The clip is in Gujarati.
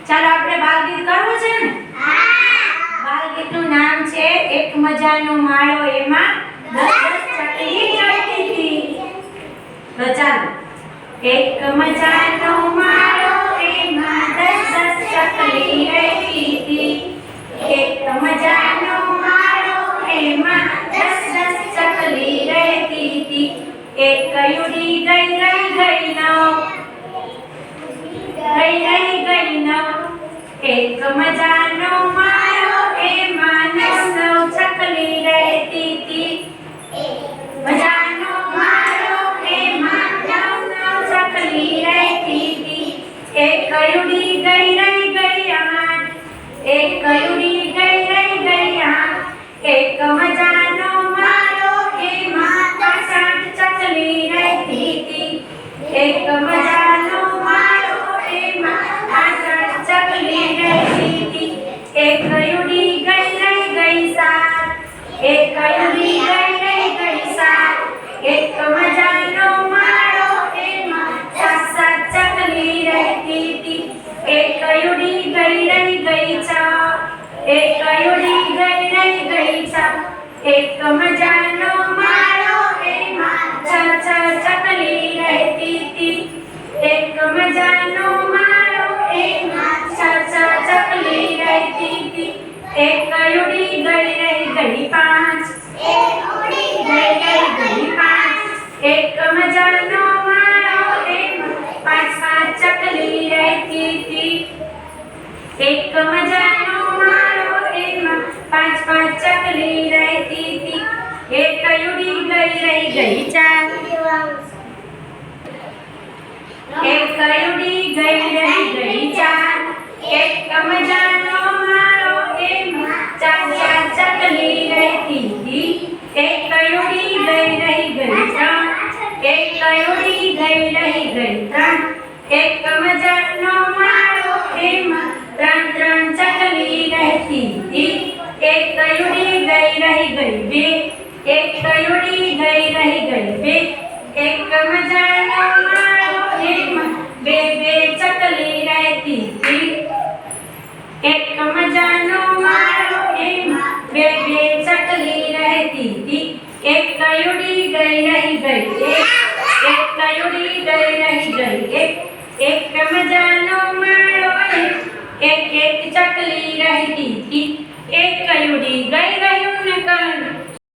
ચાલો આપણે બાલગીત કરવું છે ને? બાલગીતનું નામ છે એક મજાનો માળો એમાં 10 ચકલી ચડતી હતી. તો ચાલો. એક મજાનો માળો એમાં 10 ચકલી રહેતી હતી. એક મજાનો માળો એમાં 10 ચકલી રહેતી હતી. એક ઉડી ગઈ એક મજાનો માળો એમાં 9 ચકલી રહેતી હતી. મજાનો માળો એમાં 9 ચકલી રહેતી હતી. એક ઉડી ગઈ 8 એક ઉડી ગઈ 8 એક મજાનો માળો એમાં 8 ચકલી રહેતી હતી. એક મજાનો માળો એમાં 8 ચકલી રહેતી હતી. એક ઉડી ગઈ 7 એક ઉડી ગઈ 7 એક મજાનો માળો એમાં 7 ચકલી રહેતી હતી. એક ઉડી ગઈ 6 એક ઉડી ગઈ 6 એક મજાનો માળો એમાં 6 ચકલી રહેતી હતી. એક મજાનો માળો એમાં 6 ચકલી રહેતી હતી. એક ઉડી ગઈ 5 એક મજાનો માળો એમાં 5 ચકલી રહેતી હતી. એક મજાનો માળો એમાં 5 ચકલી રહેતી હતી. એક ઉડી ગઈ 4 એક ઉડી ગઈ 4 એક મજાનો માળો એમાં 4 ચકલી રહેતી હતી. એક ઉડી ગઈ 3 એક ઉડી ગઈ 3 એક મજાનો માળો એમાં 3 ચકલી રહેતી હતી. એક ઉડી ગઈ 2 એક ઉડી ગઈ 2 એક મજાનો માળો એમાં 2 ચકલી રહેતી હતી. એક મજાનો માળો એમાં 2 ચકલી રહેતી હતી. એક ઉડી ગઈ 1 એક ઉડી ગઈ 1 એક મજાનો માળો એક ચકલી રહેતી હતી. એક ઉડી ગઈ